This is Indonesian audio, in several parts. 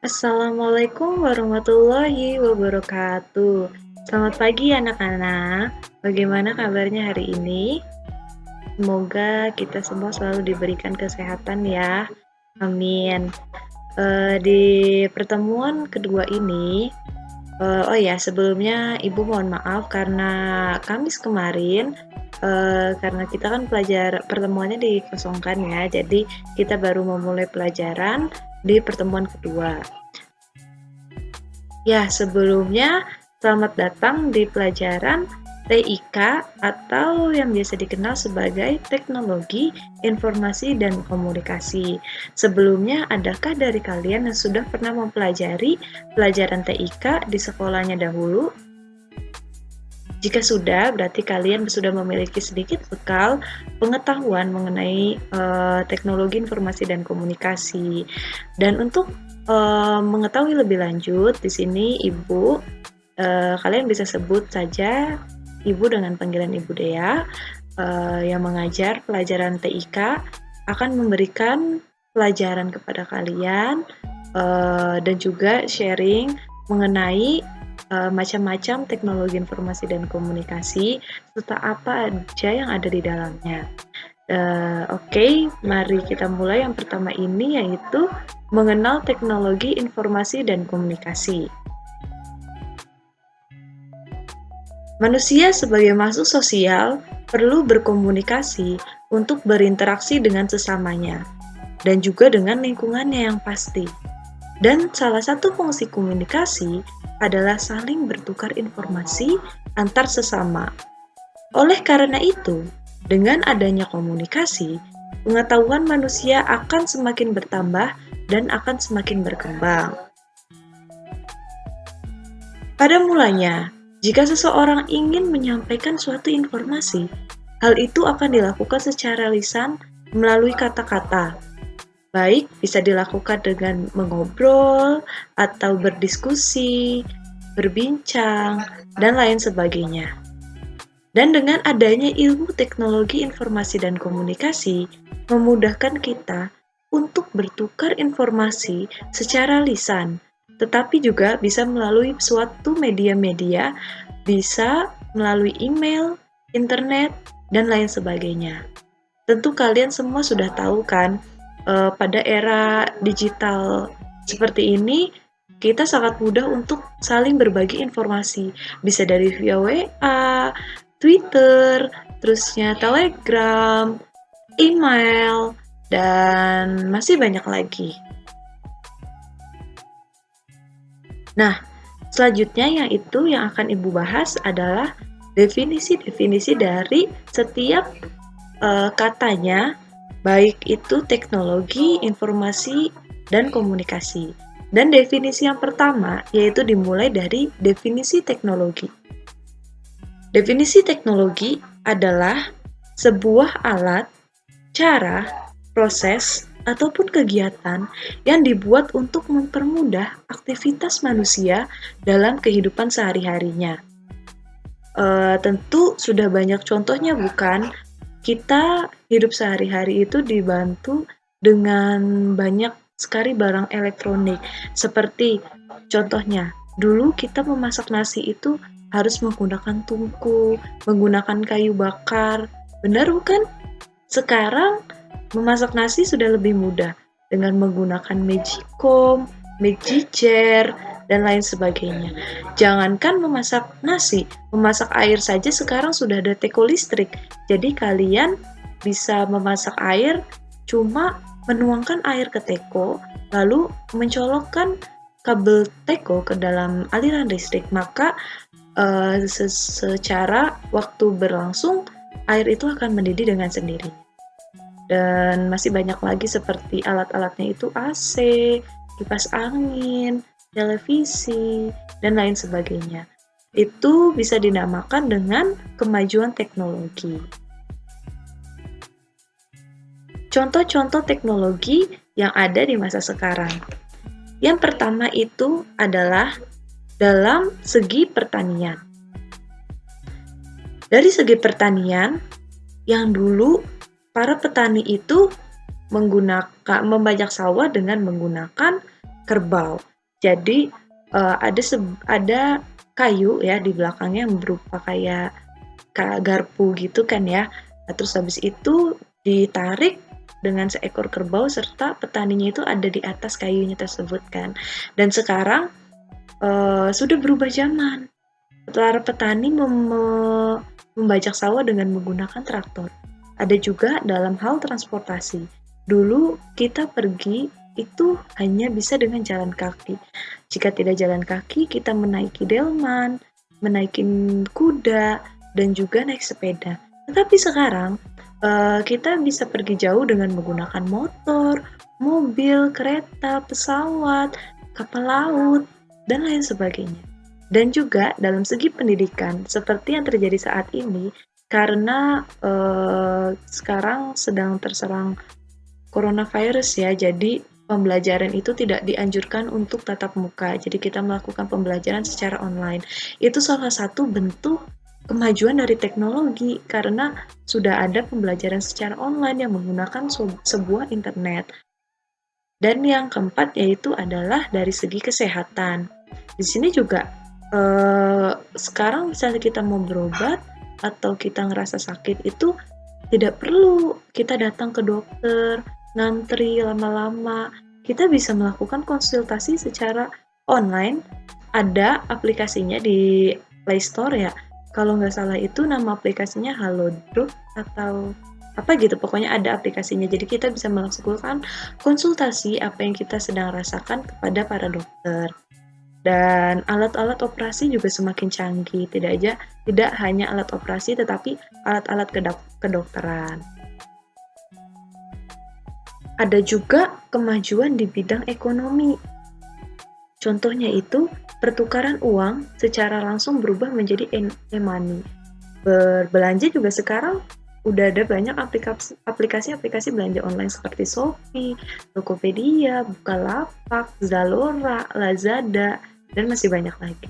Assalamualaikum warahmatullahi wabarakatuh. Selamat pagi anak-anak. Bagaimana kabarnya hari ini? Semoga kita semua selalu diberikan kesehatan ya. Amin. Di pertemuan kedua ini, oh ya sebelumnya Ibu mohon maaf karena Kamis kemarin, karena kita kan pertemuannya dikosongkan ya, jadi kita baru memulai pelajaran di pertemuan kedua. Ya, sebelumnya selamat datang di pelajaran TIK atau yang biasa dikenal sebagai Teknologi Informasi dan Komunikasi. Sebelumnya, adakah dari kalian yang sudah pernah mempelajari pelajaran TIK di sekolahnya dahulu? Jika sudah, berarti kalian sudah memiliki sedikit bekal pengetahuan mengenai teknologi informasi dan komunikasi. Dan untuk mengetahui lebih lanjut, di sini Ibu, kalian bisa sebut saja Ibu dengan panggilan Ibu Dea, yang mengajar pelajaran TIK akan memberikan pelajaran kepada kalian dan juga sharing mengenai macam-macam teknologi informasi dan komunikasi serta apa aja yang ada di dalamnya. Oke, mari kita mulai. Yang pertama ini yaitu mengenal teknologi informasi dan komunikasi. Manusia sebagai makhluk sosial perlu berkomunikasi untuk berinteraksi dengan sesamanya dan juga dengan lingkungannya yang pasti. Dan salah satu fungsi komunikasi adalah saling bertukar informasi antar sesama. Oleh karena itu, dengan adanya komunikasi, pengetahuan manusia akan semakin bertambah dan akan semakin berkembang. Pada mulanya, jika seseorang ingin menyampaikan suatu informasi, hal itu akan dilakukan secara lisan melalui kata-kata. Baik bisa dilakukan dengan mengobrol atau berdiskusi, berbincang, dan lain sebagainya. Dan dengan adanya ilmu teknologi informasi dan komunikasi, memudahkan kita untuk bertukar informasi secara lisan, tetapi juga bisa melalui suatu media-media, bisa melalui email, internet, dan lain sebagainya. Tentu kalian semua sudah tahu kan, pada era digital seperti ini, kita sangat mudah untuk saling berbagi informasi. Bisa dari via WA, Twitter, terusnya Telegram, email, dan masih banyak lagi. Nah, selanjutnya yang akan Ibu bahas adalah definisi-definisi dari setiap katanya, baik itu teknologi, informasi, dan komunikasi. Dan definisi yang pertama yaitu dimulai dari definisi teknologi. Definisi teknologi adalah sebuah alat, cara, proses, ataupun kegiatan yang dibuat untuk mempermudah aktivitas manusia dalam kehidupan sehari-harinya. Tentu sudah banyak contohnya bukan? Kita hidup sehari-hari itu dibantu dengan banyak sekali barang elektronik. Seperti contohnya, dulu kita memasak nasi itu harus menggunakan tungku, menggunakan kayu bakar. Benar bukan? Sekarang memasak nasi sudah lebih mudah dengan menggunakan magicom, magicer, dan lain sebagainya. Jangankan memasak nasi, memasak air saja sekarang sudah ada teko listrik. Jadi kalian bisa memasak air cuma menuangkan air ke teko, lalu mencolokkan kabel teko ke dalam aliran listrik. Maka secara waktu berlangsung, air itu akan mendidih dengan sendirinya. Dan masih banyak lagi seperti alat-alatnya itu AC, kipas angin, televisi, dan lain sebagainya. Itu bisa dinamakan dengan kemajuan teknologi. Contoh-contoh teknologi yang ada di masa sekarang. Yang pertama itu adalah dalam segi pertanian. Dari segi pertanian, yang dulu para petani itu membajak sawah dengan menggunakan kerbau. Jadi ada kayu ya di belakangnya yang berupa kayak garpu gitu kan ya. Nah, terus habis itu ditarik dengan seekor kerbau serta petaninya itu ada di atas kayunya tersebut kan. Dan sekarang sudah berubah zaman. Para petani membajak sawah dengan menggunakan traktor. Ada juga dalam hal transportasi. Dulu kita pergi itu hanya bisa dengan jalan kaki. Jika tidak jalan kaki, kita menaiki delman, menaikin kuda, dan juga naik sepeda. Tetapi sekarang kita bisa pergi jauh dengan menggunakan motor, mobil, kereta, pesawat, kapal laut, dan lain sebagainya. Dan juga dalam segi pendidikan, seperti yang terjadi saat ini, karena sekarang sedang terserang coronavirus ya, jadi pembelajaran itu tidak dianjurkan untuk tatap muka. Jadi kita melakukan pembelajaran secara online. Itu salah satu bentuk kemajuan dari teknologi karena sudah ada pembelajaran secara online yang menggunakan sebuah internet. Dan yang keempat yaitu adalah dari segi kesehatan. Di sini juga sekarang misalnya kita mau berobat atau kita ngerasa sakit itu tidak perlu kita datang ke dokter, ngantri lama-lama. Kita bisa melakukan konsultasi secara online. Ada aplikasinya di Play Store ya. Kalau nggak salah itu nama aplikasinya Halodoc atau apa gitu. Pokoknya ada aplikasinya. Jadi kita bisa melakukan konsultasi apa yang kita sedang rasakan kepada para dokter. Dan alat-alat operasi juga semakin canggih, tidak hanya alat operasi tetapi alat-alat kedokteran. Ada juga kemajuan di bidang ekonomi. Contohnya itu pertukaran uang secara langsung berubah menjadi e-money. Berbelanja juga sekarang udah ada banyak aplikasi-aplikasi belanja online seperti Shopee, Tokopedia, Bukalapak, Zalora, Lazada, dan masih banyak lagi.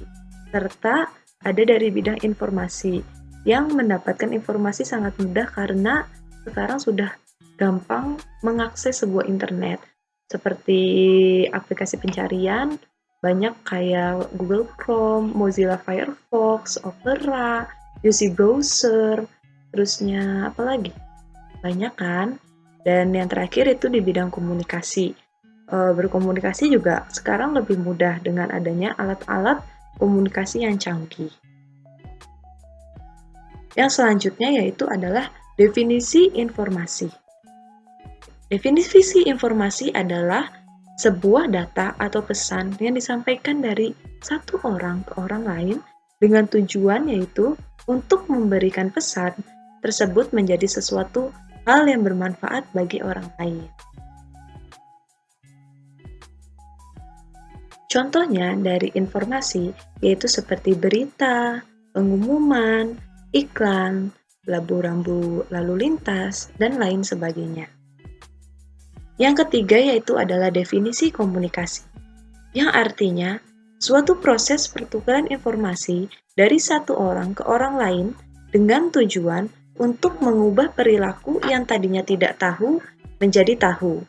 Serta ada dari bidang informasi yang mendapatkan informasi sangat mudah karena sekarang sudah gampang mengakses sebuah internet seperti aplikasi pencarian banyak kayak Google Chrome, Mozilla Firefox, Opera, UC Browser, terusnya apa lagi? Banyak kan? Dan yang terakhir itu di bidang komunikasi. Berkomunikasi juga sekarang lebih mudah dengan adanya alat-alat komunikasi yang canggih. Yang selanjutnya yaitu adalah definisi informasi. Definisi informasi adalah sebuah data atau pesan yang disampaikan dari satu orang ke orang lain dengan tujuan yaitu untuk memberikan pesan tersebut menjadi sesuatu hal yang bermanfaat bagi orang lain. Contohnya dari informasi yaitu seperti berita, pengumuman, iklan, rambu lalu lintas, dan lain sebagainya. Yang ketiga yaitu adalah definisi komunikasi, yang artinya suatu proses pertukaran informasi dari satu orang ke orang lain dengan tujuan untuk mengubah perilaku yang tadinya tidak tahu menjadi tahu.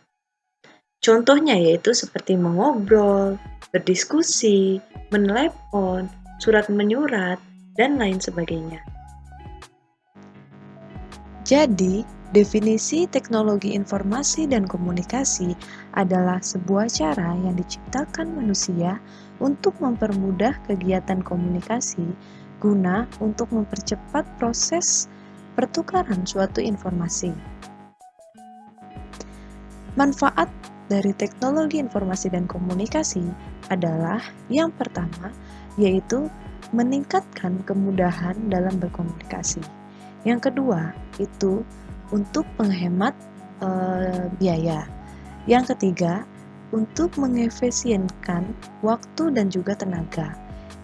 Contohnya yaitu seperti mengobrol, berdiskusi, menelepon, surat menyurat, dan lain sebagainya. Jadi, definisi teknologi informasi dan komunikasi adalah sebuah cara yang diciptakan manusia untuk mempermudah kegiatan komunikasi guna untuk mempercepat proses pertukaran suatu informasi. Manfaat dari teknologi informasi dan komunikasi adalah yang pertama, yaitu meningkatkan kemudahan dalam berkomunikasi. Yang kedua, itu untuk menghemat biaya. Yang ketiga, untuk mengefisienkan waktu dan juga tenaga.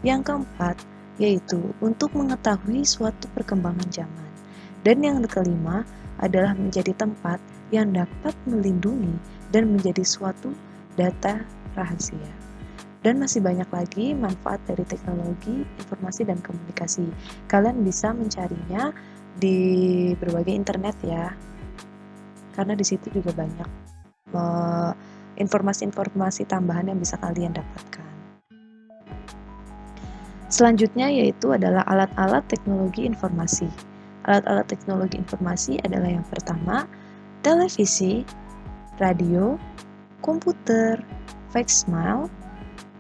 Yang keempat, yaitu untuk mengetahui suatu perkembangan zaman. Dan yang kelima adalah menjadi tempat yang dapat melindungi dan menjadi suatu data rahasia. Dan masih banyak lagi manfaat dari teknologi informasi dan komunikasi. Kalian bisa mencarinya di berbagai internet ya, karena di situ juga banyak informasi-informasi tambahan yang bisa kalian dapatkan. Selanjutnya yaitu adalah alat-alat teknologi informasi. Alat-alat teknologi informasi adalah yang pertama, televisi, radio, komputer, faxmail,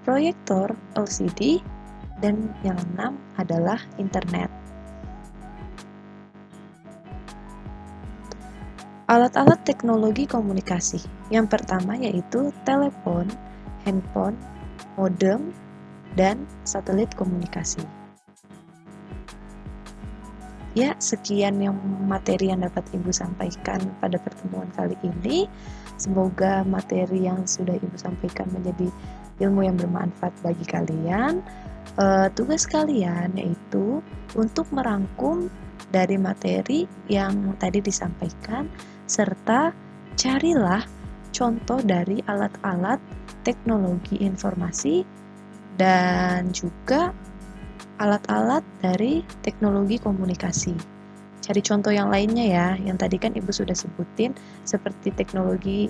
proyektor LCD, dan yang keenam adalah internet. Alat-alat teknologi komunikasi. Yang pertama yaitu telepon, handphone, modem, dan satelit komunikasi. Ya, sekian yang materi yang dapat Ibu sampaikan pada pertemuan kali ini. Semoga materi yang sudah Ibu sampaikan menjadi ilmu yang bermanfaat bagi kalian. Tugas kalian yaitu untuk merangkum dari materi yang tadi disampaikan, serta carilah contoh dari alat-alat teknologi informasi dan juga alat-alat dari teknologi komunikasi. Cari contoh yang lainnya ya, yang tadi kan Ibu sudah sebutin, seperti teknologi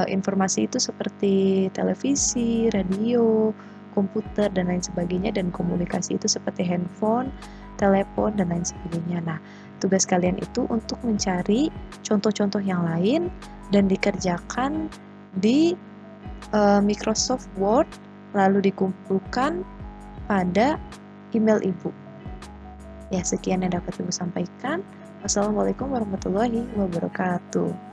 informasi itu seperti televisi, radio, komputer, dan lain sebagainya, dan komunikasi itu seperti handphone, telepon, dan lain sebagainya. Nah, tugas kalian itu untuk mencari contoh-contoh yang lain dan dikerjakan di Microsoft Word, lalu dikumpulkan pada email Ibu. Ya, sekian yang dapat Ibu sampaikan. Wassalamualaikum warahmatullahi wabarakatuh.